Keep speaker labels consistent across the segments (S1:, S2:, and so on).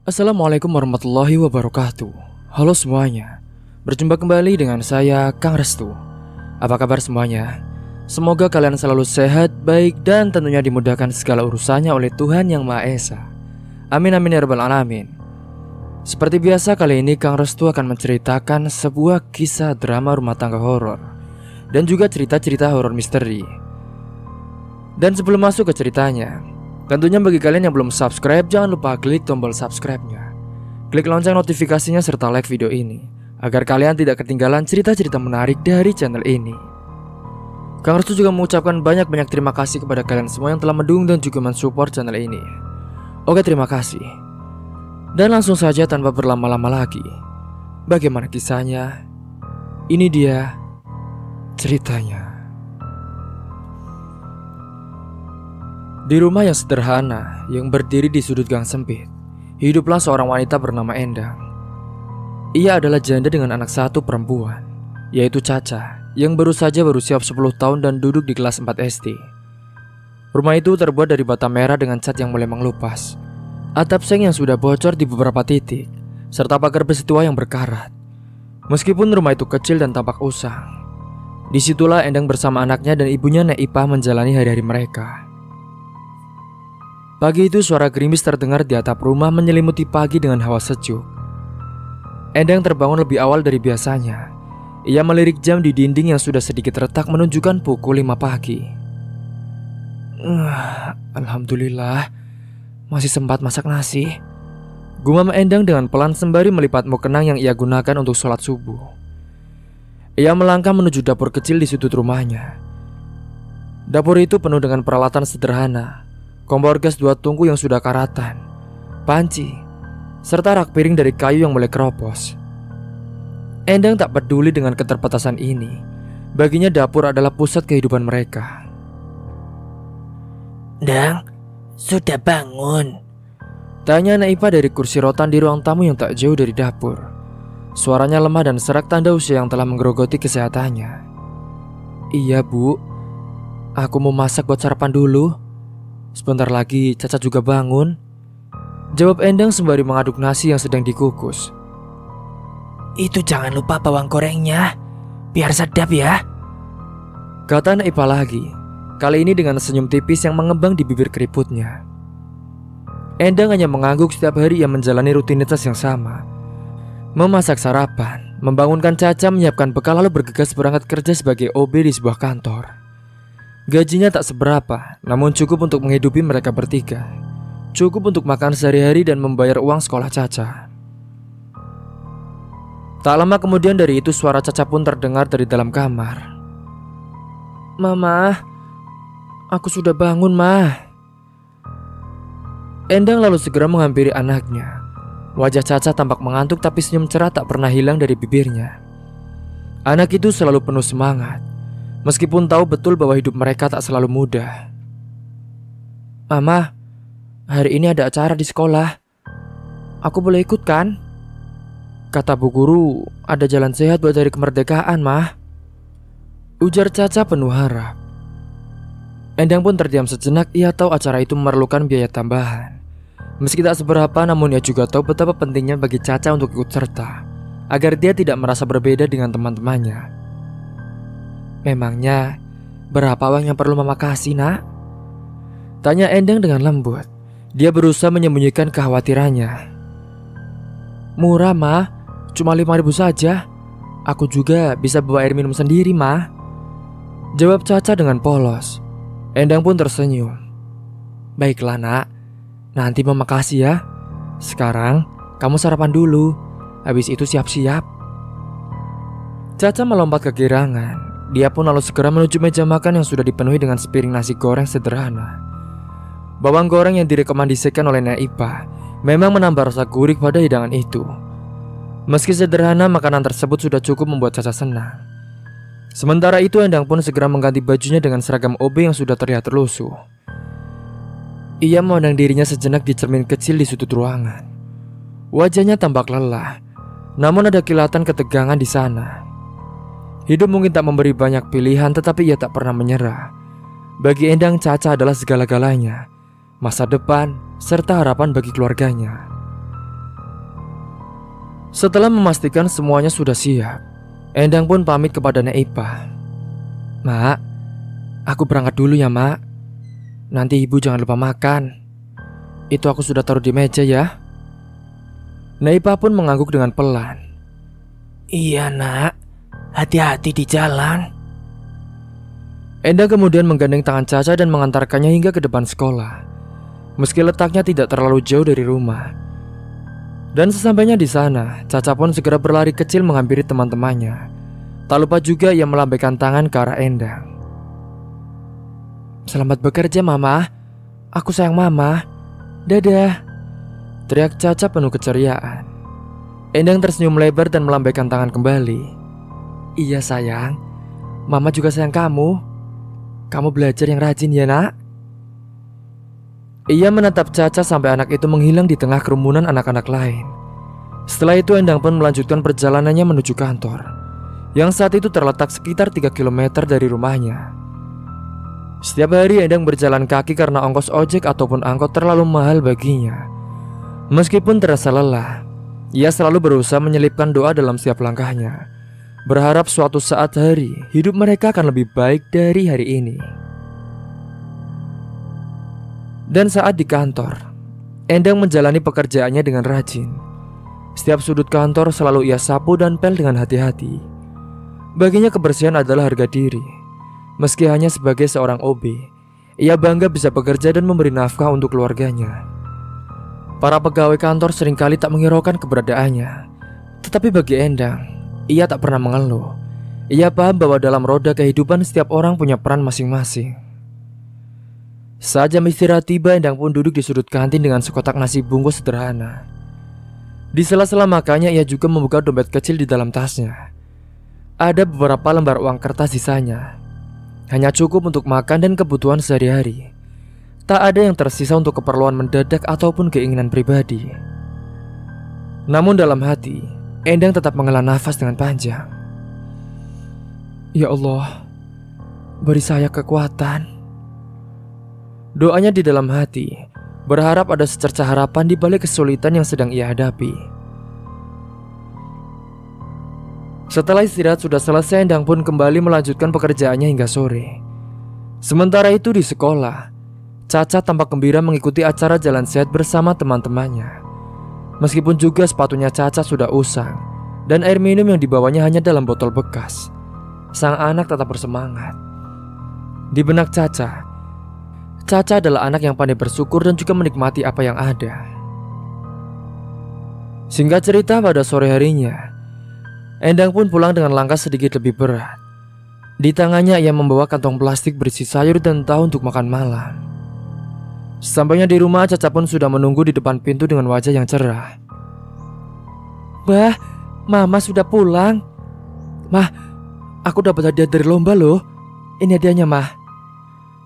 S1: Assalamualaikum warahmatullahi wabarakatuh. Halo semuanya, berjumpa kembali dengan saya Kang Restu. Apa kabar semuanya? Semoga kalian selalu sehat, baik, dan tentunya dimudahkan segala urusannya oleh Tuhan Yang Maha Esa. Amin amin ya rabbal alamin. Seperti biasa, kali ini Kang Restu akan menceritakan sebuah kisah drama rumah tangga horor dan juga cerita-cerita horor misteri. Dan sebelum masuk ke ceritanya, tentunya bagi kalian yang belum subscribe, jangan lupa klik tombol subscribe-nya, klik lonceng notifikasinya, serta like video ini agar kalian tidak ketinggalan cerita-cerita menarik dari channel ini. Kang Restu juga mengucapkan banyak-banyak terima kasih kepada kalian semua yang telah mendukung dan juga mensupport channel ini. Oke, terima kasih. Dan langsung saja tanpa berlama-lama lagi, bagaimana kisahnya? Ini dia ceritanya. Di rumah yang sederhana yang berdiri di sudut gang sempit, hiduplah seorang wanita bernama Endang. Ia adalah janda dengan anak satu perempuan, yaitu Caca, yang baru saja berusia 10 tahun dan duduk di kelas 4 SD. Rumah itu terbuat dari bata merah dengan cat yang mulai mengelupas, atap seng yang sudah bocor di beberapa titik, serta pagar besi tua yang berkarat. Meskipun rumah itu kecil dan tampak usang, disitulah Endang bersama anaknya dan ibunya Nek Ipah menjalani hari-hari mereka. Pagi itu suara gerimis terdengar di atap rumah menyelimuti pagi dengan hawa sejuk. Endang terbangun lebih awal dari biasanya. Ia melirik jam di dinding yang sudah sedikit retak menunjukkan pukul 5 pagi. Alhamdulillah, masih sempat masak nasi, gumam Endang dengan pelan sembari melipat mukena yang ia gunakan untuk sholat subuh. Ia melangkah menuju dapur kecil di sudut rumahnya. Dapur itu penuh dengan peralatan sederhana, kompor gas 2 tungku yang sudah karatan, panci, serta rak piring dari kayu yang mulai keropos. Endang tak peduli dengan keterbatasan ini. Baginya dapur adalah pusat kehidupan mereka.
S2: Dang, sudah bangun?
S1: Tanya Nek Ipah dari kursi rotan di ruang tamu yang tak jauh dari dapur. Suaranya lemah dan serak, tanda usia yang telah menggerogoti kesehatannya. Iya bu, aku mau masak buat sarapan dulu. Sebentar lagi Caca juga bangun, jawab Endang sembari mengaduk nasi yang sedang dikukus.
S2: Itu jangan lupa bawang gorengnya, biar sedap ya,
S1: kata Nek Ipah lagi, kali ini dengan senyum tipis yang mengembang di bibir keriputnya. Endang hanya mengangguk. Setiap hari ia menjalani rutinitas yang sama, memasak sarapan, membangunkan Caca, menyiapkan bekal, lalu bergegas berangkat kerja sebagai OB di sebuah kantor. Gajinya tak seberapa, namun cukup untuk menghidupi mereka bertiga. Cukup untuk makan sehari-hari dan membayar uang sekolah Caca. Tak lama kemudian dari itu suara Caca pun terdengar dari dalam kamar. Mama, aku sudah bangun, Ma. Endang lalu segera menghampiri anaknya. Wajah Caca tampak mengantuk, tapi senyum cerah tak pernah hilang dari bibirnya. Anak itu selalu penuh semangat, meskipun tahu betul bahwa hidup mereka tak selalu mudah. Mama, hari ini ada acara di sekolah. Aku boleh ikut kan? Kata bu guru, ada jalan sehat buat hari kemerdekaan, Mah. Ujar Caca penuh harap. Endang pun terdiam sejenak. Ia tahu acara itu memerlukan biaya tambahan. Meski tak seberapa, namun ia juga tahu betapa pentingnya bagi Caca untuk ikut serta, agar dia tidak merasa berbeda dengan teman-temannya. Memangnya berapa uang yang perlu Mama kasih, Nak? Tanya Endang dengan lembut. Dia berusaha menyembunyikan kekhawatirannya. Murah, Ma, cuma 5.000 saja. Aku juga bisa bawa air minum sendiri, Ma, jawab Caca dengan polos. Endang pun tersenyum. Baiklah, Nak, nanti Mama kasih ya. Sekarang kamu sarapan dulu, habis itu siap-siap. Caca melompat kegirangan. Dia pun lalu segera menuju meja makan yang sudah dipenuhi dengan sepiring nasi goreng sederhana. Bawang goreng yang direkomendasikan oleh Nek Ipah memang menambah rasa gurih pada hidangan itu. Meski sederhana, makanan tersebut sudah cukup membuat Caca senang. Sementara itu Endang pun segera mengganti bajunya dengan seragam OB yang sudah terlihat lusuh. Ia memandang dirinya sejenak di cermin kecil di sudut ruangan. Wajahnya tampak lelah, namun ada kilatan ketegangan di sana. Hidup mungkin tak memberi banyak pilihan, tetapi ia tak pernah menyerah. Bagi Endang, Caca adalah segala-galanya, masa depan, serta harapan bagi keluarganya. Setelah memastikan semuanya sudah siap, Endang pun pamit kepada Nek Ipa. "Mak, aku berangkat dulu ya, Mak. Nanti ibu jangan lupa makan. Itu aku sudah taruh di meja ya." Nek Ipa pun mengangguk dengan pelan.
S2: Iya nak, hati-hati di jalan.
S1: Endang kemudian menggandeng tangan Caca dan mengantarkannya hingga ke depan sekolah. Meski letaknya tidak terlalu jauh dari rumah. Dan sesampainya di sana, Caca pun segera berlari kecil menghampiri teman-temannya. Tak lupa juga ia melambaikan tangan ke arah Endang. "Selamat bekerja, Mama. Aku sayang Mama. Dadah," teriak Caca penuh keceriaan. Endang tersenyum lebar dan melambaikan tangan kembali. "Iya sayang, Mama juga sayang kamu. Kamu belajar yang rajin ya nak." Ia menatap Caca sampai anak itu menghilang di tengah kerumunan anak-anak lain. Setelah itu Endang pun melanjutkan perjalanannya menuju kantor, yang saat itu terletak sekitar 3 km dari rumahnya. Setiap hari Endang berjalan kaki karena ongkos ojek ataupun angkot terlalu mahal baginya. Meskipun terasa lelah, ia selalu berusaha menyelipkan doa dalam setiap langkahnya, berharap suatu saat hari hidup mereka akan lebih baik dari hari ini. Dan saat di kantor, Endang menjalani pekerjaannya dengan rajin. Setiap sudut kantor selalu ia sapu dan pel dengan hati-hati. Baginya kebersihan adalah harga diri. Meski hanya sebagai seorang OB, ia bangga bisa bekerja dan memberi nafkah untuk keluarganya. Para pegawai kantor seringkali tak menghiraukan keberadaannya. Tetapi bagi Endang, ia tak pernah mengeluh. Ia paham bahwa dalam roda kehidupan setiap orang punya peran masing-masing. Saat jam istirahat tiba, Endang pun duduk di sudut kantin dengan sekotak nasi bungkus sederhana. Di sela-sela makannya, ia juga membuka dompet kecil di dalam tasnya. Ada beberapa lembar uang kertas sisanya. Hanya cukup untuk makan dan kebutuhan sehari-hari. Tak ada yang tersisa untuk keperluan mendadak ataupun keinginan pribadi. Namun dalam hati, Endang tetap menghela nafas dengan panjang. "Ya Allah, beri saya kekuatan." Doanya di dalam hati, berharap ada secercah harapan di balik kesulitan yang sedang ia hadapi. Setelah istirahat sudah selesai, Endang pun kembali melanjutkan pekerjaannya hingga sore. Sementara itu di sekolah, Caca tampak gembira mengikuti acara jalan sehat bersama teman-temannya. Meskipun juga sepatunya Caca sudah usang dan air minum yang dibawanya hanya dalam botol bekas, sang anak tetap bersemangat. Di benak Caca adalah anak yang pandai bersyukur dan juga menikmati apa yang ada. Singkat cerita, pada sore harinya, Endang pun pulang dengan langkah sedikit lebih berat. Di tangannya ia membawa kantong plastik berisi sayur dan tahu untuk makan malam. Sampainya di rumah, Caca pun sudah menunggu di depan pintu dengan wajah yang cerah. "Bah, Mama sudah pulang. Mah, aku dapat hadiah dari lomba loh. Ini hadiahnya, Mah,"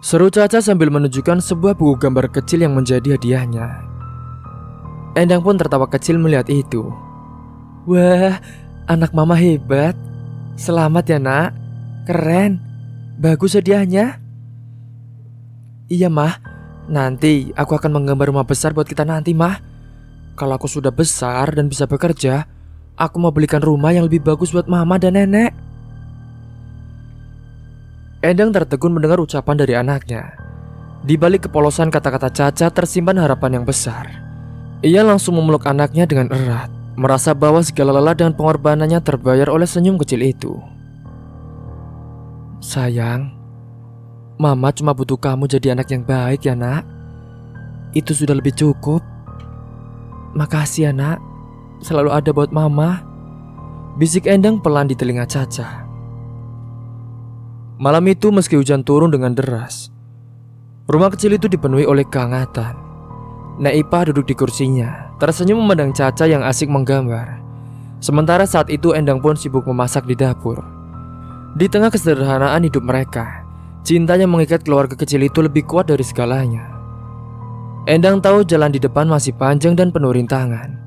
S1: seru Caca sambil menunjukkan sebuah buku gambar kecil yang menjadi hadiahnya. Endang pun tertawa kecil melihat itu. "Wah, anak Mama hebat. Selamat ya nak. Keren. Bagus hadiahnya." "Iya Mah, nanti aku akan menggambar rumah besar buat kita nanti Mah. Kalau aku sudah besar dan bisa bekerja, aku mau belikan rumah yang lebih bagus buat Mama dan Nenek." Endang tertegun mendengar ucapan dari anaknya. Di balik kepolosan kata-kata Caca tersimpan harapan yang besar. Ia langsung memeluk anaknya dengan erat, merasa bahwa segala lelah dan pengorbanannya terbayar oleh senyum kecil itu. "Sayang, Mama cuma butuh kamu jadi anak yang baik ya nak. Itu sudah lebih cukup. Makasih ya nak, selalu ada buat Mama," bisik Endang pelan di telinga Caca. Malam itu meski hujan turun dengan deras, rumah kecil itu dipenuhi oleh kehangatan. Nek Ipa duduk di kursinya, tersenyum memandang Caca yang asik menggambar. Sementara saat itu Endang pun sibuk memasak di dapur. Di tengah kesederhanaan hidup mereka, cintanya mengikat keluarga kecil itu lebih kuat dari segalanya. Endang tahu jalan di depan masih panjang dan penuh rintangan.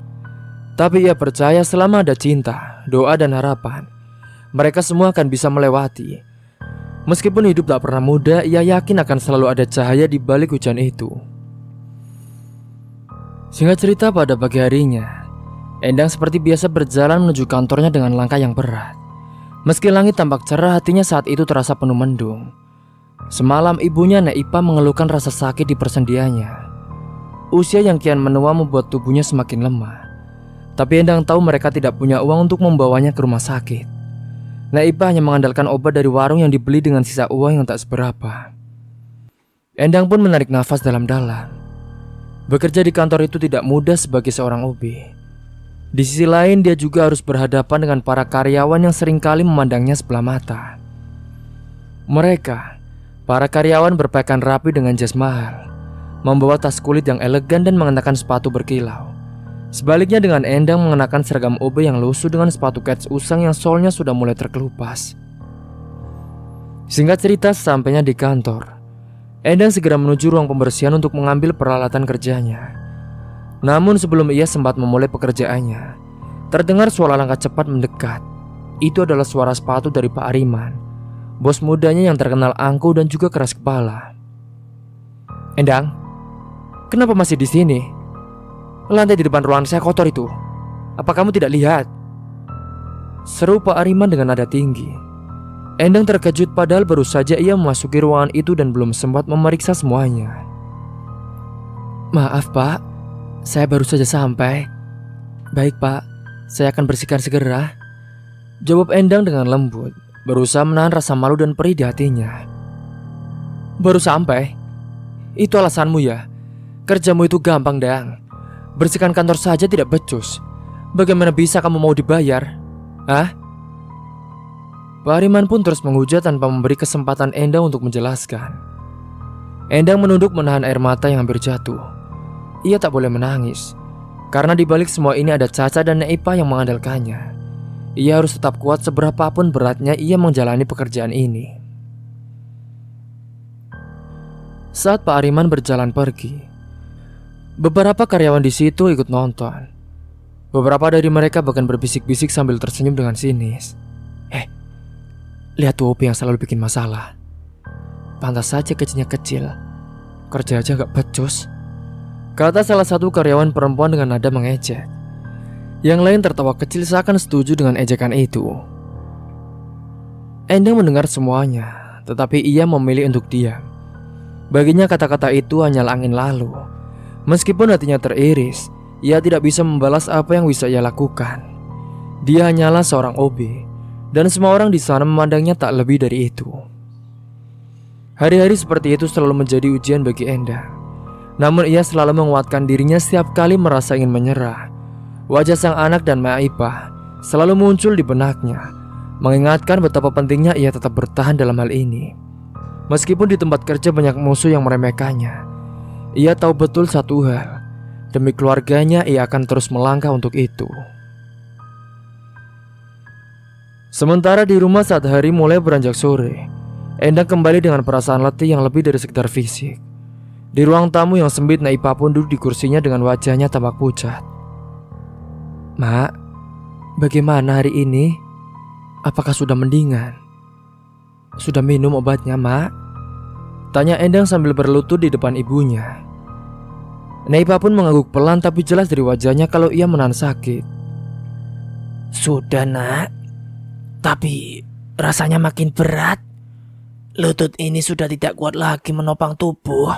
S1: Tapi ia percaya selama ada cinta, doa dan harapan, mereka semua akan bisa melewati. Meskipun hidup tak pernah mudah, ia yakin akan selalu ada cahaya di balik hujan itu. Singkat cerita, pada pagi harinya, Endang seperti biasa berjalan menuju kantornya dengan langkah yang berat. Meski langit tampak cerah, hatinya saat itu terasa penuh mendung. Semalam ibunya Nek Ipa mengeluhkan rasa sakit di persendiannya. Usia yang kian menua membuat tubuhnya semakin lemah. Tapi Endang tahu mereka tidak punya uang untuk membawanya ke rumah sakit. Nek Ipa hanya mengandalkan obat dari warung yang dibeli dengan sisa uang yang tak seberapa. Endang pun menarik nafas dalam-dalam. Bekerja di kantor itu tidak mudah sebagai seorang OB. Di sisi lain dia juga harus berhadapan dengan para karyawan yang seringkali memandangnya sebelah mata. Mereka, para karyawan berpakaian rapi dengan jas mahal, membawa tas kulit yang elegan dan mengenakan sepatu berkilau. Sebaliknya dengan Endang mengenakan seragam OB yang lusuh dengan sepatu kets usang yang solnya sudah mulai terkelupas. Singkat cerita, sampainya di kantor, Endang segera menuju ruang pembersihan untuk mengambil peralatan kerjanya. Namun sebelum ia sempat memulai pekerjaannya, terdengar suara langkah cepat mendekat. Itu adalah suara sepatu dari Pak Ariman, bos mudanya yang terkenal angkuh dan juga keras kepala. Endang, kenapa masih di sini? Lantai di depan ruangan saya kotor itu. Apa kamu tidak lihat? Seru Pak Ariman dengan nada tinggi. Endang terkejut padahal baru saja ia memasuki ruangan itu dan belum sempat memeriksa semuanya. Maaf Pak, saya baru saja sampai. Baik Pak, saya akan bersihkan segera, jawab Endang dengan lembut, berusaha menahan rasa malu dan perih di hatinya. Baru sampai? Itu alasanmu ya? Kerjamu itu gampang Dang. Bersihkan kantor saja tidak becus. Bagaimana bisa kamu mau dibayar? Hah? Pak Ariman pun terus menghujat tanpa memberi kesempatan Endang untuk menjelaskan. Endang menunduk menahan air mata yang hampir jatuh. Ia tak boleh menangis, karena di balik semua ini ada Caca dan Nek Ipa yang mengandalkannya. Ia harus tetap kuat seberapapun beratnya ia menjalani pekerjaan ini. Saat Pak Ariman berjalan pergi, beberapa karyawan di situ ikut nonton. Beberapa dari mereka bahkan berbisik-bisik sambil tersenyum dengan sinis. Lihat tuh OP yang selalu bikin masalah. Pantas saja gajinya kecil, kerja aja gak becus, kata salah satu karyawan perempuan dengan nada mengejek. Yang lain tertawa kecil seakan setuju dengan ejekan itu. Endang mendengar semuanya, tetapi ia memilih untuk diam. Baginya kata-kata itu hanyalah angin lalu. Meskipun hatinya teriris, ia tidak bisa membalas apa yang bisa ia lakukan. Dia hanyalah seorang OB, dan semua orang di sana memandangnya tak lebih dari itu. Hari-hari seperti itu selalu menjadi ujian bagi Endang. Namun ia selalu menguatkan dirinya setiap kali merasa ingin menyerah. Wajah sang anak dan Mak Ipa selalu muncul di benaknya, mengingatkan betapa pentingnya ia tetap bertahan dalam hal ini. Meskipun di tempat kerja banyak musuh yang meremehkannya, ia tahu betul satu hal, demi keluarganya ia akan terus melangkah untuk itu. Sementara di rumah saat hari mulai beranjak sore, Endang kembali dengan perasaan letih yang lebih dari sekedar fisik. Di ruang tamu yang sempit, Nek Ipa pun duduk di kursinya dengan wajahnya tampak pucat. Mak, bagaimana hari ini? Apakah sudah mendingan? Sudah minum obatnya, Mak? Tanya Endang sambil berlutut di depan ibunya. Nek Ipa pun mengangguk pelan, tapi jelas dari wajahnya kalau ia menahan sakit.
S2: Sudah Nak, tapi rasanya makin berat. Lutut ini sudah tidak kuat lagi menopang tubuh.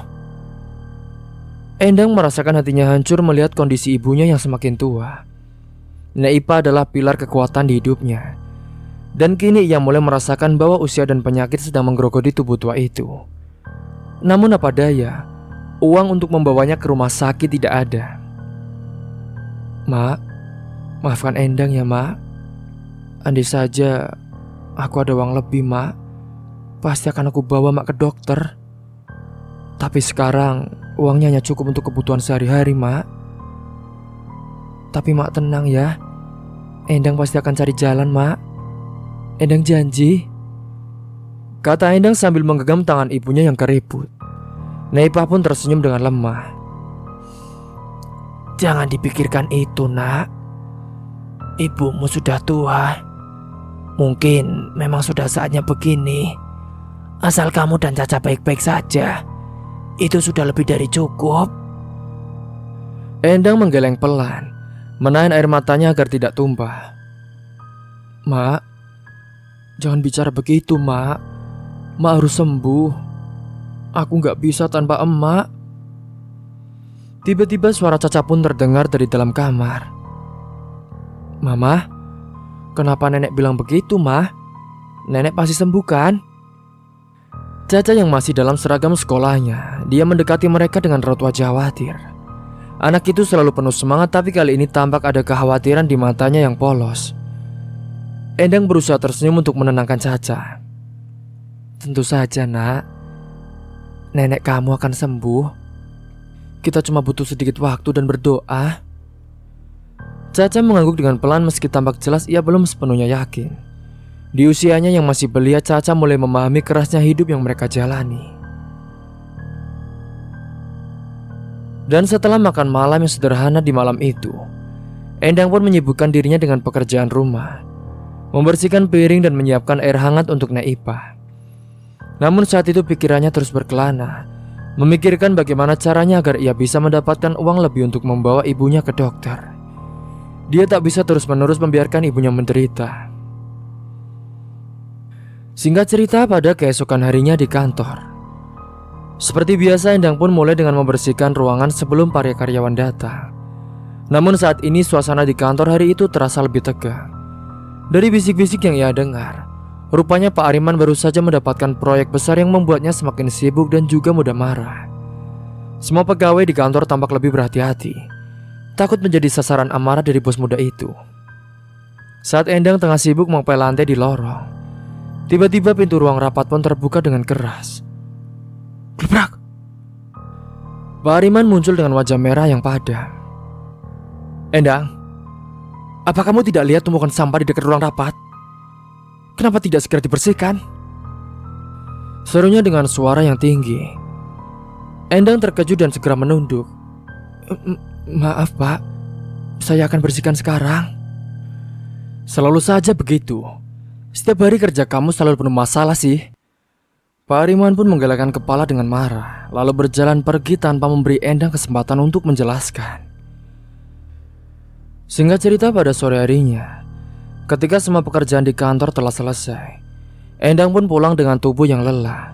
S1: Endang merasakan hatinya hancur melihat kondisi ibunya yang semakin tua. Nek Ipa adalah pilar kekuatan di hidupnya. Dan kini ia mulai merasakan bahwa usia dan penyakit sedang menggerogoti tubuh tua itu. Namun apa daya, uang untuk membawanya ke rumah sakit tidak ada. Mak, maafkan Endang ya Mak. Andai saja aku ada uang lebih Mak, pasti akan aku bawa Mak ke dokter. Tapi sekarang uangnya hanya cukup untuk kebutuhan sehari-hari Mak. Tapi Mak tenang ya, Endang pasti akan cari jalan Mak. Endang janji, kata Endang sambil menggenggam tangan ibunya yang keriput. Nek Ipa pun tersenyum dengan lemah.
S2: Jangan dipikirkan itu Nak. Ibumu sudah tua. Mungkin memang sudah saatnya begini. Asal kamu dan Caca baik-baik saja, itu sudah lebih dari cukup.
S1: Endang menggeleng pelan, menahan air matanya agar tidak tumpah. "Mak, jangan bicara begitu, Mak. Mak harus sembuh. Aku gak bisa tanpa emak." Tiba-tiba suara Caca pun terdengar dari dalam kamar. "Mama, kenapa nenek bilang begitu, Ma? Nenek pasti sembuh kan?" Caca yang masih dalam seragam sekolahnya, dia mendekati mereka dengan raut wajah khawatir. Anak itu selalu penuh semangat, tapi kali ini tampak ada kekhawatiran di matanya yang polos. Endang berusaha tersenyum untuk menenangkan Caca. "Tentu saja, Nak. Nenek kamu akan sembuh. Kita cuma butuh sedikit waktu dan berdoa." Caca mengangguk dengan pelan meski tampak jelas ia belum sepenuhnya yakin. Di usianya yang masih belia, Caca mulai memahami kerasnya hidup yang mereka jalani. Dan setelah makan malam yang sederhana di malam itu, Endang pun menyibukkan dirinya dengan pekerjaan rumah, membersihkan piring dan menyiapkan air hangat untuk Naipa. Namun saat itu pikirannya terus berkelana, memikirkan bagaimana caranya agar ia bisa mendapatkan uang lebih untuk membawa ibunya ke dokter. Dia tak bisa terus-menerus membiarkan ibunya menderita. Singkat cerita, pada keesokan harinya di kantor, seperti biasa Endang pun mulai dengan membersihkan ruangan sebelum para karyawan datang. Namun saat ini suasana di kantor hari itu terasa lebih tegang. Dari bisik-bisik yang ia dengar, rupanya Pak Ariman baru saja mendapatkan proyek besar yang membuatnya semakin sibuk dan juga mudah marah. Semua pegawai di kantor tampak lebih berhati-hati, takut menjadi sasaran amarah dari bos muda itu. Saat Endang tengah sibuk mengepel lantai di lorong, tiba-tiba pintu ruang rapat pun terbuka dengan keras. Gebrak! Pak Ariman muncul dengan wajah merah yang padam. "Endang, apa kamu tidak lihat tumpukan sampah di dekat ruang rapat? Kenapa tidak segera dibersihkan?" serunya dengan suara yang tinggi. Endang terkejut dan segera menunduk. Maaf Pak, saya akan bersihkan sekarang." "Selalu saja begitu. Setiap hari kerja kamu selalu penuh masalah sih." Pak Ariman pun menggelengkan kepala dengan marah, lalu berjalan pergi tanpa memberi Endang kesempatan untuk menjelaskan. Singkat cerita, pada sore harinya, ketika semua pekerjaan di kantor telah selesai, Endang pun pulang dengan tubuh yang lelah.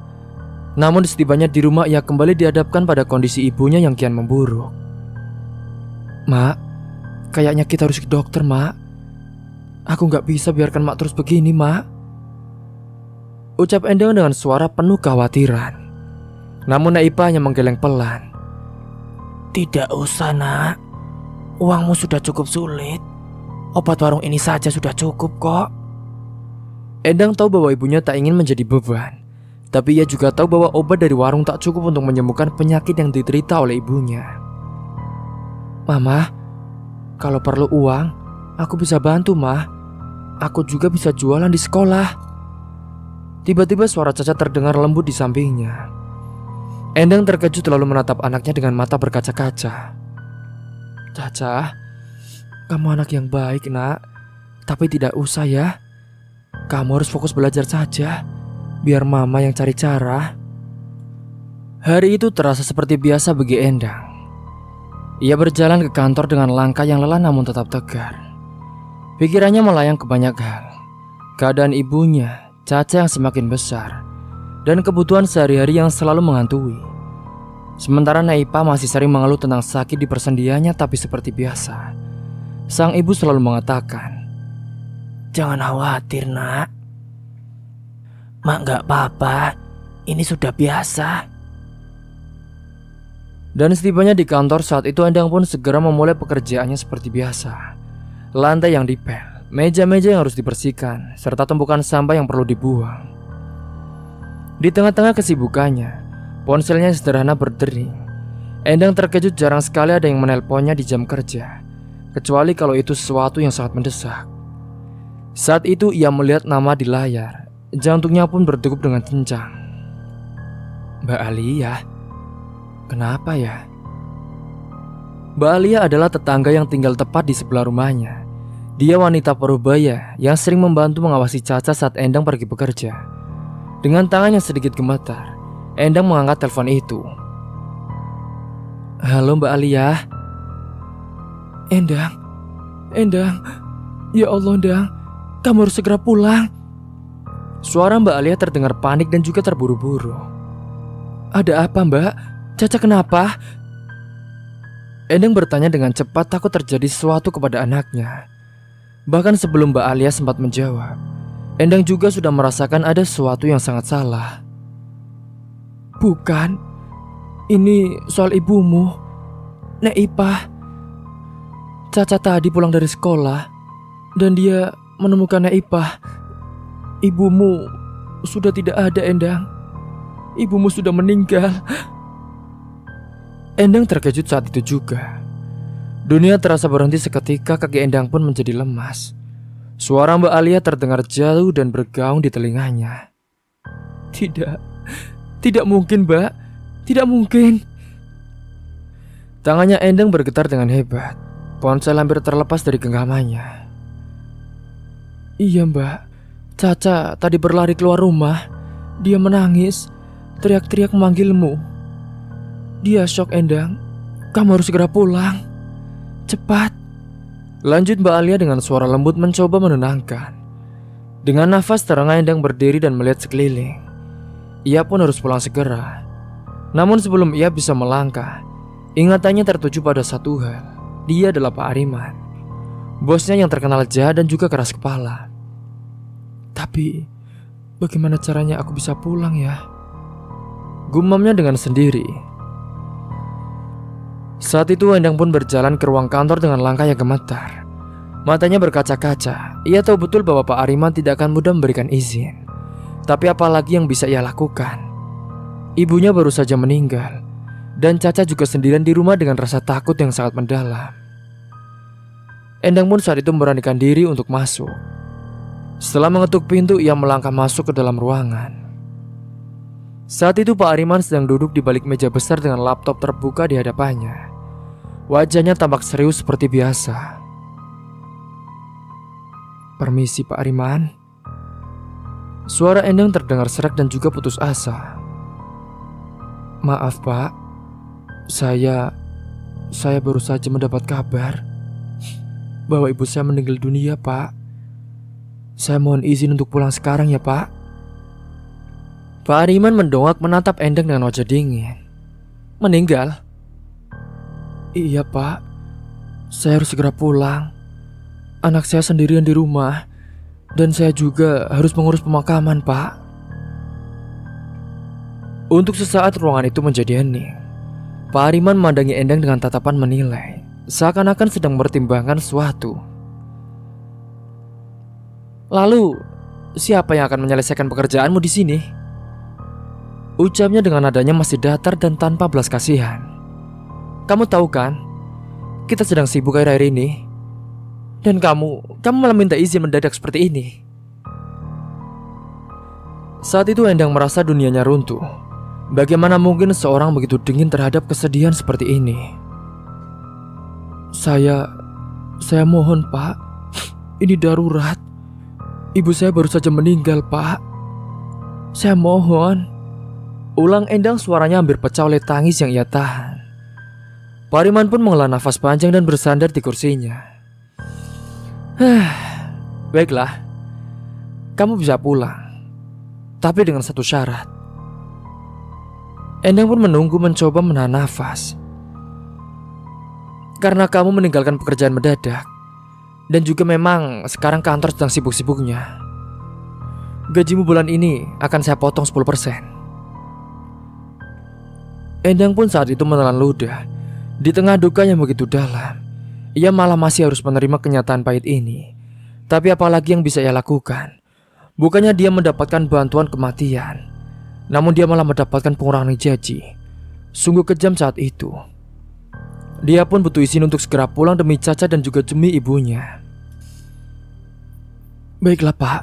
S1: Namun setibanya di rumah, ia kembali dihadapkan pada kondisi ibunya yang kian memburuk. "Mak, kayaknya kita harus ke dokter, Mak. Aku gak bisa biarkan Mak terus begini, Mak," ucap Endang dengan suara penuh kekhawatiran. Namun Naipa hanya menggeleng pelan.
S2: "Tidak usah, Nak. Uangmu sudah cukup sulit. Obat warung ini saja sudah cukup kok."
S1: Endang tahu bahwa ibunya tak ingin menjadi beban, tapi ia juga tahu bahwa obat dari warung tak cukup untuk menyembuhkan penyakit yang diderita oleh ibunya. "Mama, kalau perlu uang, aku bisa bantu, Ma. Aku juga bisa jualan di sekolah." Tiba-tiba suara Caca terdengar lembut di sampingnya. Endang terkejut lalu menatap anaknya dengan mata berkaca-kaca. "Caca, kamu anak yang baik, Nak. Tapi tidak usah ya. Kamu harus fokus belajar saja, biar Mama yang cari cara." Hari itu terasa seperti biasa bagi Endang. Ia berjalan ke kantor dengan langkah yang lelah namun tetap tegar. Pikirannya melayang ke banyak hal. Keadaan ibunya, Caca yang semakin besar, dan kebutuhan sehari-hari yang selalu menghantui. Sementara Naipa masih sering mengeluh tentang sakit di persendiannya, tapi seperti biasa, sang ibu selalu mengatakan,
S2: "Jangan khawatir, Nak. Mak gak apa-apa. Ini sudah biasa."
S1: Dan setibanya di kantor saat itu, Endang pun segera memulai pekerjaannya seperti biasa. Lantai yang dipel, meja-meja yang harus dibersihkan, serta tumpukan sampah yang perlu dibuang. Di tengah-tengah kesibukannya, ponselnya yang sederhana berdering. Endang terkejut jarang sekali ada yang menelponnya di jam kerja, kecuali kalau itu sesuatu yang sangat mendesak. Saat itu ia melihat nama di layar, jantungnya pun berdegup dengan kencang. "Mbak Alia, kenapa ya?" Mbak Alia adalah tetangga yang tinggal tepat di sebelah rumahnya. Dia wanita parubaya yang sering membantu mengawasi Caca saat Endang pergi bekerja. Dengan tangan yang sedikit gemetar, Endang mengangkat telepon itu. "Halo Mbak Alia." "Endang, Endang, ya Allah Endang, kamu harus segera pulang. Suara Mbak Alia terdengar panik dan juga terburu-buru. Ada apa Mbak? Caca kenapa? Endang bertanya dengan cepat, takut terjadi sesuatu kepada anaknya. Bahkan sebelum Mbak Alia sempat menjawab, Endang juga sudah merasakan ada sesuatu yang sangat salah. Bukan, ini soal ibumu, Nek Ipah. Caca tadi pulang dari sekolah dan dia menemukan Nek Ipah. Ibumu sudah tidak ada, Endang. Ibumu sudah meninggal. Endang terkejut saat itu juga. Dunia terasa berhenti seketika, kaki Endang pun menjadi lemas. Suara Mbak Alia terdengar jauh dan bergaung di telinganya. Tidak mungkin Mbak, tidak mungkin. Tangannya Endang bergetar dengan hebat. Ponsel hampir terlepas dari genggamannya. Iya Mbak, Caca tadi berlari keluar rumah. Dia menangis, teriak-teriak memanggilmu. Dia shock Endang. Kamu harus segera pulang. Cepat. Lanjut Mbak Alia dengan suara lembut mencoba menenangkan. Dengan nafas terengah Endang berdiri dan melihat sekeliling. Ia pun harus pulang segera. Namun sebelum ia bisa melangkah, ingatannya tertuju pada satu hal. Dia adalah Pak Ariman, bosnya yang terkenal jahat dan juga keras kepala. Tapi bagaimana caranya aku bisa pulang ya? Gumamnya dengan sendiri. Saat itu Endang pun berjalan ke ruang kantor dengan langkah yang gemetar. Matanya berkaca-kaca. Ia tahu betul bahwa Pak Ariman tidak akan mudah memberikan izin. Tapi apalagi yang bisa ia lakukan? Ibunya baru saja meninggal, dan Caca juga sendirian di rumah dengan rasa takut yang sangat mendalam. Endang pun saat itu memberanikan diri untuk masuk. Setelah mengetuk pintu, ia melangkah masuk ke dalam ruangan. Saat itu Pak Ariman sedang duduk di balik meja besar dengan laptop terbuka di hadapannya. Wajahnya tampak serius seperti biasa. Permisi Pak Ariman. Suara Endang terdengar serak dan juga putus asa. Maaf Pak, saya baru saja mendapat kabar bahwa ibu saya meninggal dunia Pak. Saya mohon izin untuk pulang sekarang ya Pak. Pak Ariman mendongak menatap Endang dengan wajah dingin. Meninggal? Iya Pak, saya harus segera pulang. Anak saya sendirian di rumah, dan saya juga harus mengurus pemakaman Pak. Untuk sesaat ruangan itu menjadi hening. Pak Ariman memandangi Endang dengan tatapan menilai, seakan-akan sedang mempertimbangkan sesuatu. Lalu, siapa yang akan menyelesaikan pekerjaanmu di sini? Ucapnya dengan nadanya masih datar dan tanpa belas kasihan. Kamu tahu kan, kita sedang sibuk akhir-akhir ini. Dan kamu malah minta izin mendadak seperti ini. Saat itu Endang merasa dunianya runtuh. Bagaimana mungkin seorang begitu dingin terhadap kesedihan seperti ini? Saya mohon Pak, ini darurat. Ibu saya baru saja meninggal Pak. Saya mohon. Ulang Endang, suaranya hampir pecah oleh tangis yang ia tahan. Pak Ariman pun menghela nafas panjang dan bersandar di kursinya. Baiklah, kamu bisa pulang, tapi dengan satu syarat. Endang pun menunggu mencoba menahan nafas. Karena kamu meninggalkan pekerjaan mendadak, dan juga memang sekarang kantor sedang sibuk-sibuknya, gajimu bulan ini akan saya potong 10%. Endang pun saat itu menelan ludah. Di tengah duka yang begitu dalam, ia malah masih harus menerima kenyataan pahit ini. Tapi apalagi yang bisa ia lakukan? Bukannya dia mendapatkan bantuan kematian, namun dia malah mendapatkan pengurangan gaji. Sungguh kejam saat itu. Dia pun butuh izin untuk segera pulang demi Caca dan juga demi ibunya. Baiklah Pak,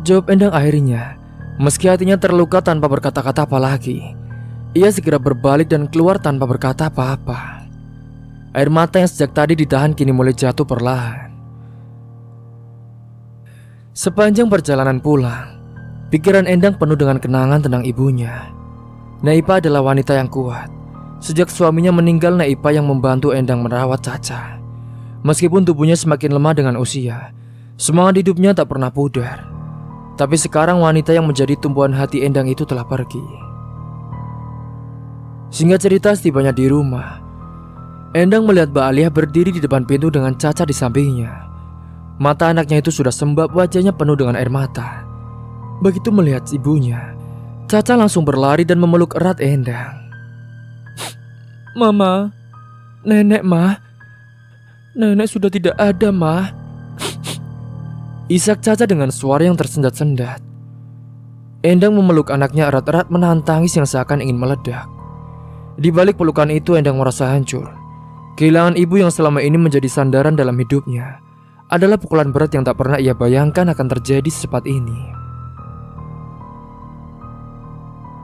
S1: jawab Endang akhirnya. Meski hatinya terluka tanpa berkata-kata apa lagi, ia segera berbalik dan keluar tanpa berkata apa-apa. Air mata yang sejak tadi ditahan kini mulai jatuh perlahan. Sepanjang perjalanan pulang, pikiran Endang penuh dengan kenangan tentang ibunya. Naipa adalah wanita yang kuat. Sejak suaminya meninggal, Naipa yang membantu Endang merawat Caca. Meskipun tubuhnya semakin lemah dengan usia, semangat hidupnya tak pernah pudar. Tapi sekarang wanita yang menjadi tumpuan hati Endang itu telah pergi. Singkat cerita, setibanya di rumah, Endang melihat Mbak Alia berdiri di depan pintu dengan Caca di sampingnya. Mata anaknya itu sudah sembab, wajahnya penuh dengan air mata. Begitu melihat ibunya, Caca langsung berlari dan memeluk erat Endang. "Mama, nenek, Ma. Nenek sudah tidak ada, Ma." Isak Caca dengan suara yang tersendat-sendat. Endang memeluk anaknya erat-erat menahan tangis yang seakan ingin meledak. Di balik pelukan itu, Endang merasa hancur. Kehilangan ibu yang selama ini menjadi sandaran dalam hidupnya adalah pukulan berat yang tak pernah ia bayangkan akan terjadi secepat ini.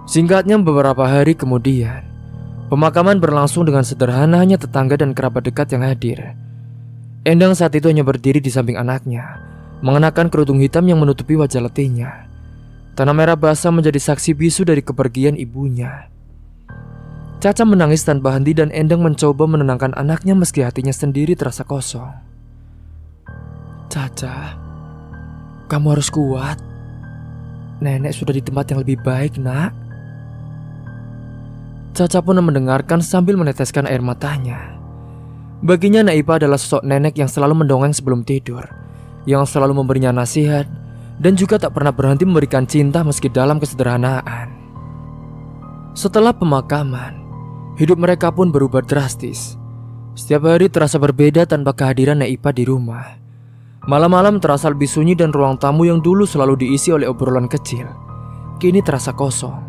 S1: Singkatnya, beberapa hari kemudian, pemakaman berlangsung dengan sederhana, hanya tetangga dan kerabat dekat yang hadir. Endang saat itu hanya berdiri di samping anaknya, mengenakan kerudung hitam yang menutupi wajah letihnya. Tanah merah basah menjadi saksi bisu dari kepergian ibunya. Caca menangis tanpa henti dan Endang mencoba menenangkan anaknya meski hatinya sendiri terasa kosong. "Caca, kamu harus kuat. Nenek sudah di tempat yang lebih baik, Nak." Caca pun mendengarkan sambil meneteskan air matanya. Baginya Naipa adalah sosok nenek yang selalu mendongeng sebelum tidur, yang selalu memberinya nasihat, dan juga tak pernah berhenti memberikan cinta meski dalam kesederhanaan. Setelah pemakaman, hidup mereka pun berubah drastis. Setiap hari terasa berbeda tanpa kehadiran Naipa di rumah. Malam-malam terasa lebih sunyi dan ruang tamu yang dulu selalu diisi oleh obrolan kecil kini terasa kosong.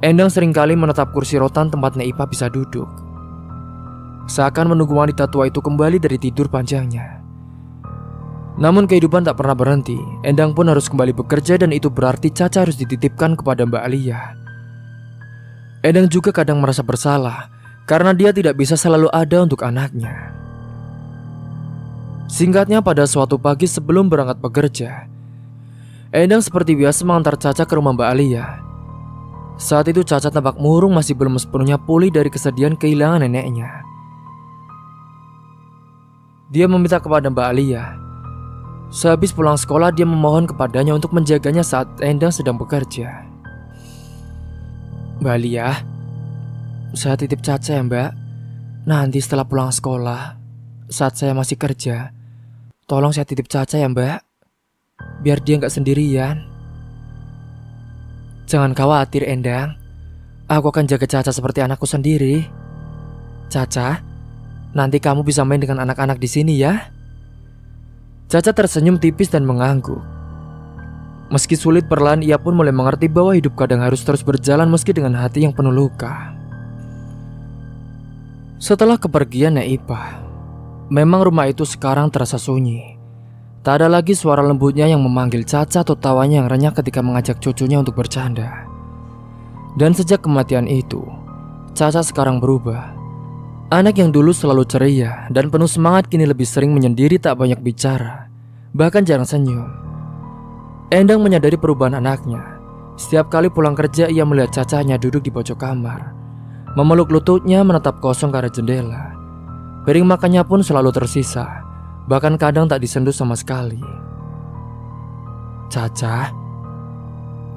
S1: Endang seringkali menatap kursi rotan tempat Naipa bisa duduk, seakan menunggu wanita tua itu kembali dari tidur panjangnya. Namun kehidupan tak pernah berhenti. Endang pun harus kembali bekerja dan itu berarti Caca harus dititipkan kepada Mbak Alia. Endang juga kadang merasa bersalah karena dia tidak bisa selalu ada untuk anaknya. Singkatnya, pada suatu pagi sebelum berangkat bekerja, Endang seperti biasa mengantar Caca ke rumah Mbak Alia. Saat itu Caca tampak murung, masih belum sepenuhnya pulih dari kesedihan kehilangan neneknya. Dia meminta kepada Mbak Alia. Sehabis pulang sekolah, dia memohon kepadanya untuk menjaganya saat Endang sedang bekerja. "Mbak Alia, saya titip Caca ya, Mbak. Nanti setelah pulang sekolah, saat saya masih kerja, tolong saya titip Caca ya, Mbak. Biar dia gak sendirian." "Jangan khawatir, Endang. Aku akan jaga Caca seperti anakku sendiri. Caca, nanti kamu bisa main dengan anak-anak di sini ya." Caca tersenyum tipis dan mengangguk. Meski sulit, perlahan ia pun mulai mengerti bahwa hidup kadang harus terus berjalan meski dengan hati yang penuh luka. Setelah kepergian Naipa, memang rumah itu sekarang terasa sunyi. Tak ada lagi suara lembutnya yang memanggil Caca atau tawanya yang renyah ketika mengajak cucunya untuk bercanda. Dan sejak kematian itu, Caca sekarang berubah. Anak yang dulu selalu ceria dan penuh semangat kini lebih sering menyendiri, tak banyak bicara, bahkan jarang senyum. Endang menyadari perubahan anaknya. Setiap kali pulang kerja, ia melihat Caca hanya duduk di pojok kamar, memeluk lututnya, menatap kosong ke arah jendela. Piring makannya pun selalu tersisa, bahkan kadang tak disentuh sama sekali. "Caca,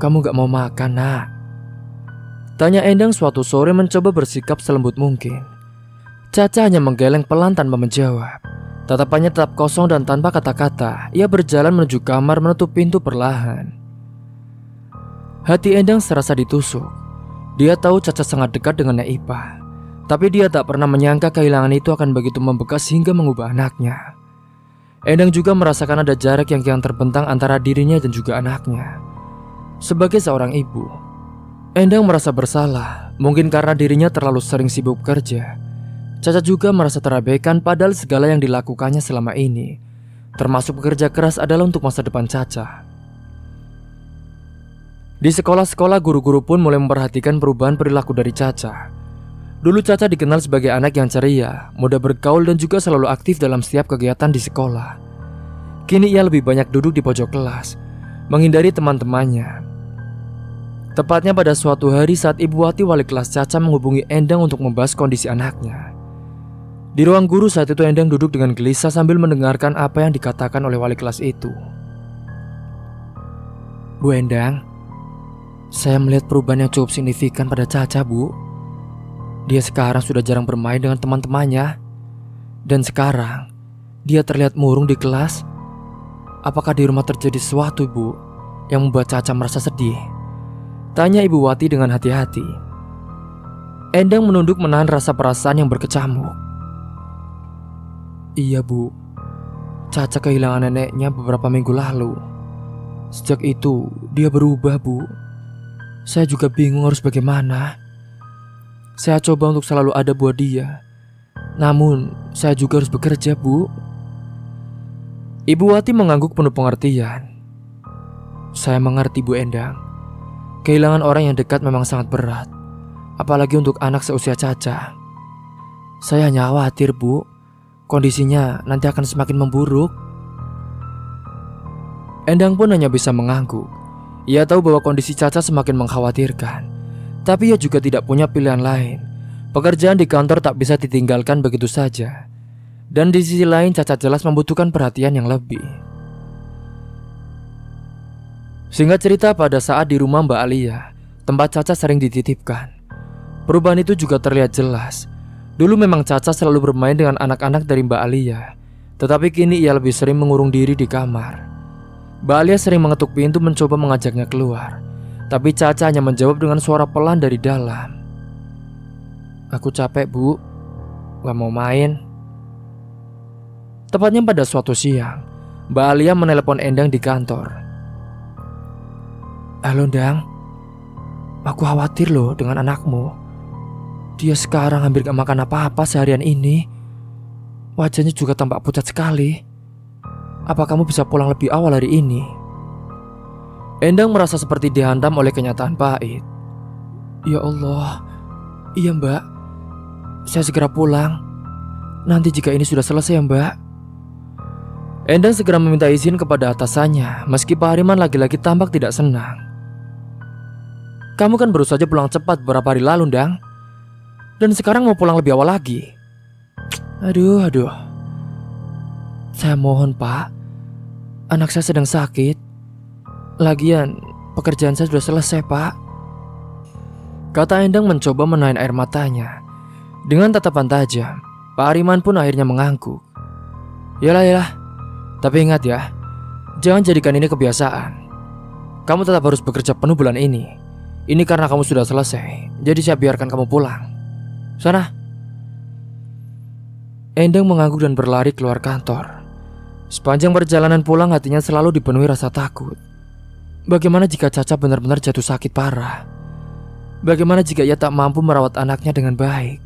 S1: kamu gak mau makan, Nak?" tanya Endang suatu sore, mencoba bersikap selembut mungkin. Caca hanya menggeleng pelan tanpa menjawab. Tatapannya tetap kosong dan tanpa kata-kata, ia berjalan menuju kamar, menutup pintu perlahan. Hati Endang serasa ditusuk. Dia tahu Caca sangat dekat dengan Naipa, tapi dia tak pernah menyangka kehilangan itu akan begitu membekas hingga mengubah anaknya. Endang juga merasakan ada jarak yang kian terbentang antara dirinya dan juga anaknya. Sebagai seorang ibu, Endang merasa bersalah, mungkin karena dirinya terlalu sering sibuk kerja. Caca juga merasa terabaikan, padahal segala yang dilakukannya selama ini, termasuk bekerja keras, adalah untuk masa depan Caca. Di sekolah-sekolah, guru-guru pun mulai memperhatikan perubahan perilaku dari Caca. Dulu Caca dikenal sebagai anak yang ceria, mudah bergaul dan juga selalu aktif dalam setiap kegiatan di sekolah. Kini ia lebih banyak duduk di pojok kelas, menghindari teman-temannya. Tepatnya pada suatu hari saat Ibu Wati, wali kelas Caca, menghubungi Endang untuk membahas kondisi anaknya. Di ruang guru saat itu Endang duduk dengan gelisah sambil mendengarkan apa yang dikatakan oleh wali kelas itu. Bu Endang, saya melihat perubahan yang cukup signifikan pada Caca, Bu. Dia sekarang sudah jarang bermain dengan teman-temannya. Dan sekarang dia terlihat murung di kelas. Apakah di rumah terjadi sesuatu, Bu, yang membuat Caca merasa sedih? Tanya Ibu Wati dengan hati-hati. Endang menunduk menahan rasa perasaan yang berkecamuk. Iya, Bu. Caca kehilangan neneknya beberapa minggu lalu. Sejak itu dia berubah, Bu. Saya juga bingung harus bagaimana. Saya coba untuk selalu ada buat dia. Namun saya juga harus bekerja, Bu. Ibu Wati mengangguk penuh pengertian. Saya mengerti, Bu Endang. Kehilangan orang yang dekat memang sangat berat, apalagi untuk anak seusia Caca. Saya hanya khawatir, Bu, kondisinya nanti akan semakin memburuk. Endang pun hanya bisa mengangguk. Ia tahu bahwa kondisi Caca semakin mengkhawatirkan, tapi ia juga tidak punya pilihan lain. Pekerjaan di kantor tak bisa ditinggalkan begitu saja. Dan di sisi lain Caca jelas membutuhkan perhatian yang lebih. Singkat cerita, pada saat di rumah Mbak Alia, tempat Caca sering dititipkan, perubahan itu juga terlihat jelas. Dulu memang Caca selalu bermain dengan anak-anak dari Mbak Alia, tetapi kini ia lebih sering mengurung diri di kamar. Mbak Alia sering mengetuk pintu mencoba mengajaknya keluar, tapi Caca hanya menjawab dengan suara pelan dari dalam. Aku capek, Bu, gak mau main. Tepatnya pada suatu siang, Mbak Alia menelepon Endang di kantor. Halo Endang, aku khawatir loh dengan anakmu. Dia sekarang hampir gak makan apa-apa seharian ini. Wajahnya juga tampak pucat sekali. Apa kamu bisa pulang lebih awal hari ini? Endang merasa seperti dihantam oleh kenyataan pahit. Ya Allah, iya Mbak, saya segera pulang. Nanti jika ini sudah selesai ya Mbak. Endang segera meminta izin kepada atasannya, meski Pak Hariman lagi-lagi tampak tidak senang. Kamu kan baru saja pulang cepat beberapa hari lalu, Endang. Dan sekarang mau pulang lebih awal lagi. Aduh. Saya mohon Pak, anak saya sedang sakit. Lagian pekerjaan saya sudah selesai Pak, kata Endang mencoba menahan air matanya. Dengan tatapan tajam, Pak Hariman pun akhirnya mengangguk. Yalah, tapi ingat ya, jangan jadikan ini kebiasaan. Kamu tetap harus bekerja penuh bulan ini. Ini karena kamu sudah selesai, jadi saya biarkan kamu pulang. Sana. Endang mengangguk dan berlari keluar kantor. Sepanjang perjalanan pulang hatinya selalu dipenuhi rasa takut. Bagaimana jika Caca benar-benar jatuh sakit parah? Bagaimana jika ia tak mampu merawat anaknya dengan baik?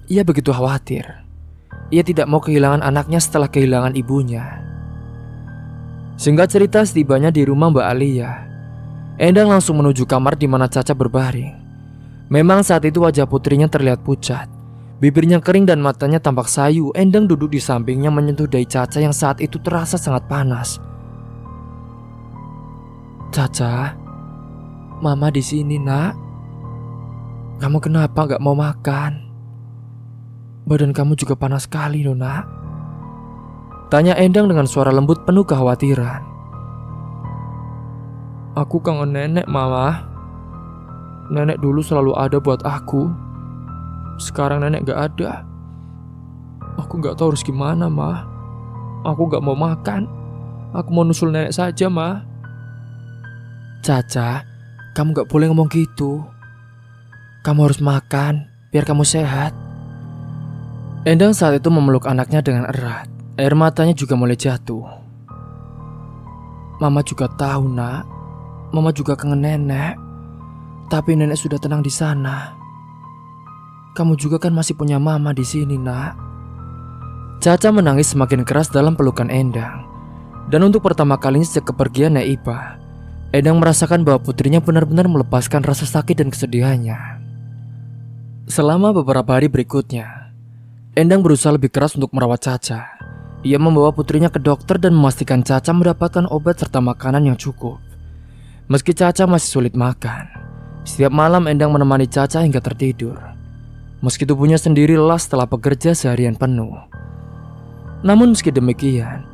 S1: Ia begitu khawatir. Ia tidak mau kehilangan anaknya setelah kehilangan ibunya. Singkat cerita, setibanya di rumah Mbak Alia, Endang langsung menuju kamar di mana Caca berbaring. Memang saat itu wajah putrinya terlihat pucat. Bibirnya kering dan matanya tampak sayu. Endang duduk di sampingnya menyentuh dahi Caca yang saat itu terasa sangat panas. Caca, Mama di sini nak. Kamu kenapa gak mau makan? Badan kamu juga panas sekali loh nak, tanya Endang dengan suara lembut penuh kekhawatiran. Aku kangen nenek Mama. Nenek dulu selalu ada buat aku. Sekarang nenek gak ada. Aku gak tahu harus gimana Ma. Aku gak mau makan. Aku mau nusul nenek saja Ma. Caca, kamu gak boleh ngomong gitu. Kamu harus makan biar kamu sehat. Endang saat itu memeluk anaknya dengan erat. Air matanya juga mulai jatuh. Mama juga tahu nak, Mama juga kangen nenek. Tapi nenek sudah tenang di sana. Kamu juga kan masih punya Mama di sini nak. Caca menangis semakin keras dalam pelukan Endang. Dan untuk pertama kalinya sejak kepergian Ipa, Endang merasakan bahwa putrinya benar-benar melepaskan rasa sakit dan kesedihannya. Selama beberapa hari berikutnya, Endang berusaha lebih keras untuk merawat Caca. Ia membawa putrinya ke dokter dan memastikan Caca mendapatkan obat serta makanan yang cukup. Meski Caca masih sulit makan, setiap malam Endang menemani Caca hingga tertidur. meski tubuhnya sendiri lelah setelah bekerja seharian penuh. Namun meski demikian,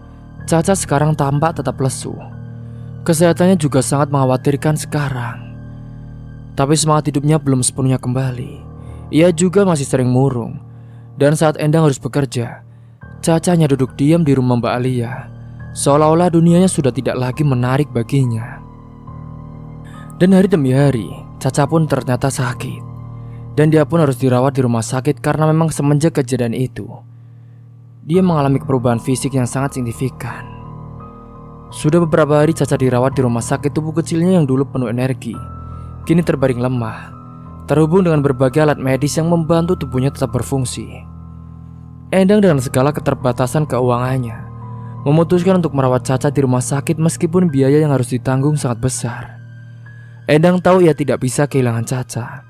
S1: Caca sekarang tampak tetap lesu. Kesehatannya juga sangat mengkhawatirkan sekarang. Tapi semangat hidupnya belum sepenuhnya kembali. Ia juga masih sering murung. Dan saat Endang harus bekerja, Caca hanya duduk diam di rumah Mbak Alia, seolah-olah dunianya sudah tidak lagi menarik baginya. Dan hari demi hari, Caca pun ternyata sakit. Dan dia pun harus dirawat di rumah sakit karena memang semenjak kejadian itu, dia mengalami perubahan fisik yang sangat signifikan. Sudah beberapa hari Caca dirawat di rumah sakit. Tubuh kecilnya yang dulu penuh energi kini terbaring lemah, terhubung dengan berbagai alat medis yang membantu tubuhnya tetap berfungsi. Endang dengan segala keterbatasan keuangannya memutuskan untuk merawat Caca di rumah sakit meskipun biaya yang harus ditanggung sangat besar. Endang tahu ia tidak bisa kehilangan Caca,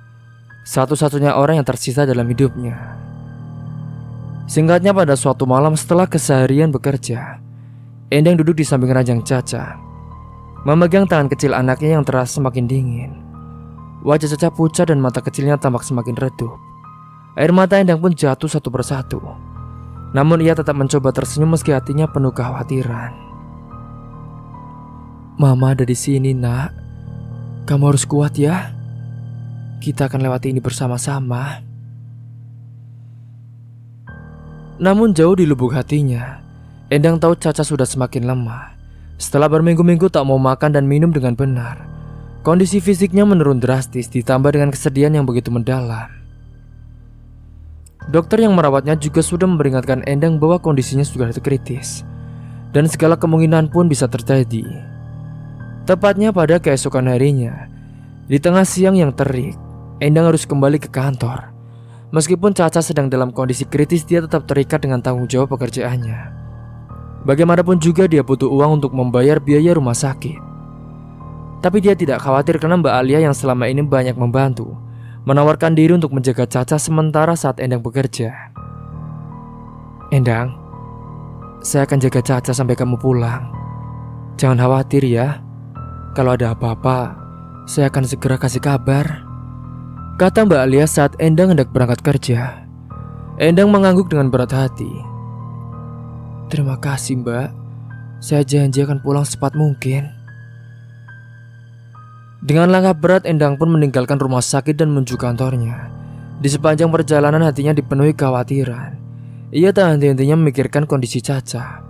S1: satu-satunya orang yang tersisa dalam hidupnya. Singkatnya, pada suatu malam setelah keseharian bekerja, Endang duduk di samping ranjang Caca, memegang tangan kecil anaknya yang terasa semakin dingin. Wajah Caca pucat dan mata kecilnya tampak semakin redup. Air mata Endang pun jatuh satu persatu. Namun ia tetap mencoba tersenyum meski hatinya penuh kekhawatiran. "Mama ada di sini, Nak. Kamu harus kuat ya. Kita akan lewati ini bersama-sama." Namun jauh di lubuk hatinya, Endang tahu Caca sudah semakin lemah. Setelah berminggu-minggu tak mau makan dan minum dengan benar, kondisi fisiknya menurun drastis ditambah dengan kesedihan yang begitu mendalam. Dokter yang merawatnya juga sudah memperingatkan Endang bahwa kondisinya sudah kritis dan segala kemungkinan pun bisa terjadi. Tepatnya pada keesokan harinya, di tengah siang yang terik, Endang harus kembali ke kantor. Meskipun Caca sedang dalam kondisi kritis, dia tetap terikat dengan tanggung jawab pekerjaannya. Bagaimanapun juga dia butuh uang untuk membayar biaya rumah sakit. Tapi dia tidak khawatir karena Mbak Alia yang selama ini banyak membantu menawarkan diri untuk menjaga Caca sementara saat Endang bekerja. "Endang, saya akan jaga Caca sampai kamu pulang. Jangan khawatir ya. Kalau ada apa-apa, saya akan segera kasih kabar," kata Mbak Alia saat Endang hendak berangkat kerja. Endang mengangguk dengan berat hati. "Terima kasih, Mbak. Saya janji akan pulang secepat mungkin." Dengan langkah berat, Endang pun meninggalkan rumah sakit dan menuju kantornya. Di sepanjang perjalanan hatinya dipenuhi kekhawatiran. Ia tak henti-hentinya memikirkan kondisi Caca.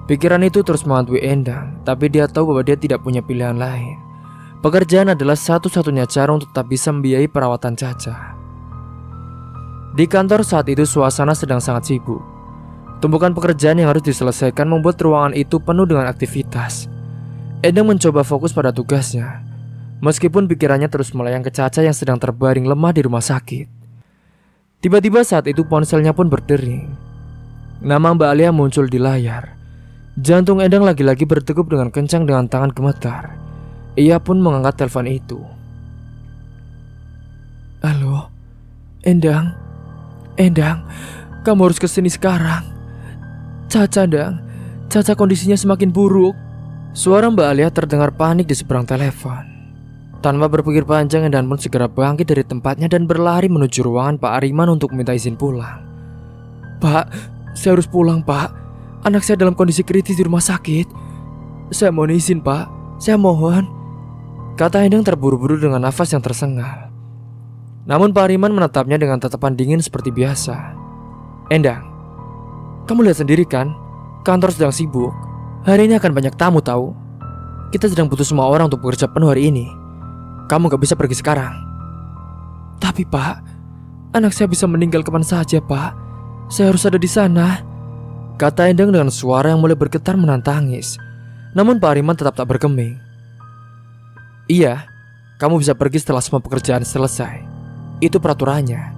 S1: Pikiran itu terus menghantui Endang, tapi dia tahu bahwa dia tidak punya pilihan lain. Pekerjaan adalah satu-satunya cara untuk tak bisa membiayai perawatan Caca. Di kantor saat itu suasana sedang sangat sibuk. Tumpukan pekerjaan yang harus diselesaikan membuat ruangan itu penuh dengan aktivitas. Endang mencoba fokus pada tugasnya, meskipun pikirannya terus melayang ke Caca yang sedang terbaring lemah di rumah sakit. Tiba-tiba saat itu ponselnya pun berdering. Nama Mbak Alia muncul di layar. Jantung Endang lagi-lagi berdegup dengan kencang dengan tangan gemetar. Ia pun mengangkat telepon itu. "Halo, Endang. Endang, kamu harus kesini sekarang. Caca, Endang. Caca kondisinya semakin buruk." Suara Mbak Alia terdengar panik di seberang telepon. Tanpa berpikir panjang, Endang pun segera bangkit dari tempatnya dan berlari menuju ruangan Pak Ariman untuk meminta izin pulang. "Pak, saya harus pulang, Pak. Anak saya dalam kondisi kritis di rumah sakit. Saya mohon izin, Pak. Saya mohon," kata Endang terburu-buru dengan nafas yang tersengal. Namun Pak Ariman menatapnya dengan tatapan dingin seperti biasa. "Endang, kamu lihat sendiri kan, kantor sedang sibuk. Hari ini akan banyak tamu tahu. Kita sedang butuh semua orang untuk bekerja penuh hari ini. Kamu gak bisa pergi sekarang." "Tapi Pak, anak saya bisa meninggal kapan saja, Pak. Saya harus ada di sana," kata Endang dengan suara yang mulai bergetar menahan tangis. Namun Pak Ariman tetap tak bergeming. "Iya, kamu bisa pergi setelah semua pekerjaan selesai. Itu peraturannya."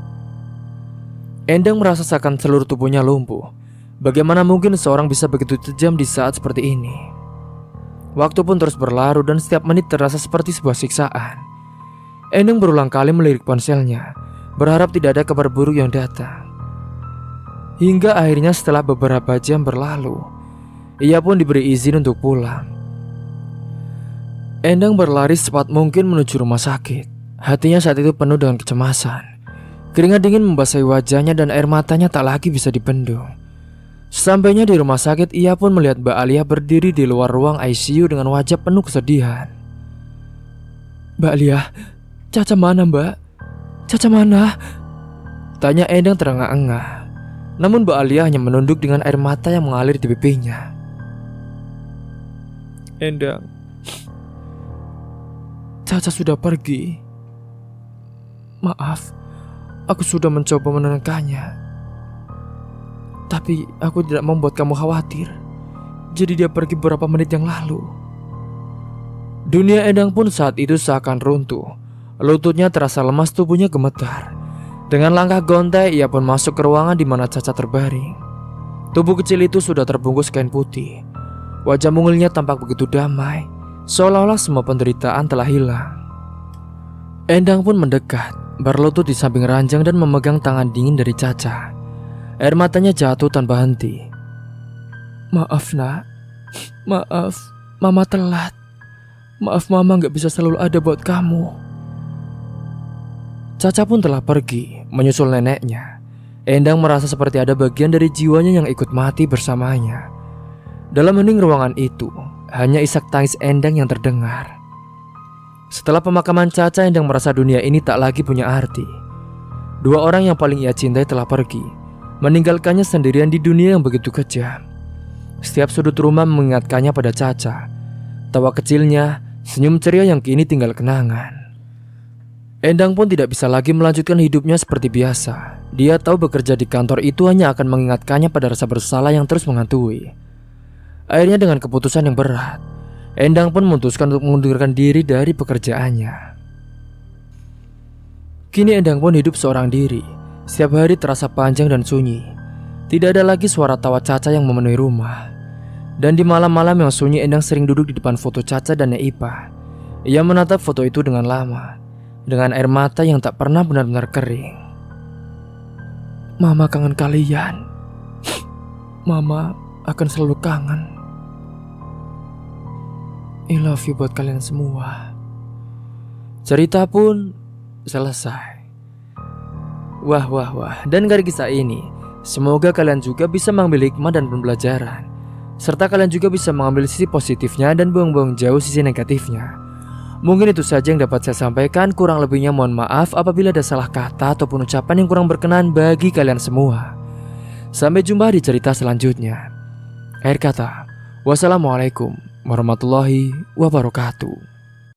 S1: Endang merasakan seluruh tubuhnya lumpuh. Bagaimana mungkin seorang bisa begitu kejam di saat seperti ini? Waktu pun terus berlalu dan setiap menit terasa seperti sebuah siksaan. Endang berulang kali melirik ponselnya, berharap tidak ada kabar buruk yang datang. Hingga akhirnya setelah beberapa jam berlalu, ia pun diberi izin untuk pulang. Endang berlari secepat mungkin menuju rumah sakit. Hatinya saat itu penuh dengan kecemasan. Keringat dingin membasahi wajahnya dan air matanya tak lagi bisa dibendung. Sesampainya di rumah sakit, ia pun melihat Mbak Alia berdiri di luar ruang ICU dengan wajah penuh kesedihan. "Mbak Alia, Caca mana, Mbak? Caca mana?" tanya Endang terengah-engah. Namun Mbak Alia hanya menunduk dengan air mata yang mengalir di pipinya. "Endang, Caca sudah pergi. Maaf, aku sudah mencoba menenangkannya. Tapi aku tidak membuat kamu khawatir. Jadi dia pergi beberapa menit yang lalu." Dunia Endang pun saat itu seakan runtuh. Lututnya terasa lemas, tubuhnya gemetar. Dengan langkah gontai, ia pun masuk ke ruangan di mana Caca terbaring. Tubuh kecil itu sudah terbungkus kain putih. Wajah mungilnya tampak begitu damai, seolah-olah semua penderitaan telah hilang. Endang pun mendekat, berlutut di samping ranjang dan memegang tangan dingin dari Caca. Air matanya jatuh tanpa henti. "Maaf, Nak. Maaf, Mama telat. Maaf, Mama gak bisa selalu ada buat kamu." Caca pun telah pergi, menyusul neneknya. Endang merasa seperti ada bagian dari jiwanya yang ikut mati bersamanya. Dalam hening ruangan itu, hanya isak tangis Endang yang terdengar. Setelah pemakaman Caca, Endang merasa dunia ini tak lagi punya arti. Dua orang yang paling ia cintai telah pergi, meninggalkannya sendirian di dunia yang begitu kejam. Setiap sudut rumah mengingatkannya pada Caca. Tawa kecilnya, senyum ceria yang kini tinggal kenangan. Endang pun tidak bisa lagi melanjutkan hidupnya seperti biasa. Dia tahu bekerja di kantor itu hanya akan mengingatkannya pada rasa bersalah yang terus menghantui. Akhirnya dengan keputusan yang berat, Endang pun memutuskan untuk mengundurkan diri dari pekerjaannya. Kini Endang pun hidup seorang diri. Setiap hari terasa panjang dan sunyi. Tidak ada lagi suara tawa Caca yang memenuhi rumah. Dan di malam-malam yang sunyi, Endang sering duduk di depan foto Caca dan Neipa. Ia menatap foto itu dengan lama, dengan air mata yang tak pernah benar-benar kering. "Mama kangen kalian. Mama akan selalu kangen. I love you buat kalian semua." Cerita pun selesai. Wah. Dan dari kisah ini, semoga kalian juga bisa mengambil hikmah dan pembelajaran, serta kalian juga bisa mengambil sisi positifnya dan buang-buang jauh sisi negatifnya. Mungkin itu saja yang dapat saya sampaikan. Kurang lebihnya mohon maaf apabila ada salah kata ataupun ucapan yang kurang berkenan bagi kalian semua. Sampai jumpa di cerita selanjutnya. Akhir kata, wassalamualaikum warahmatullahi wabarakatuh.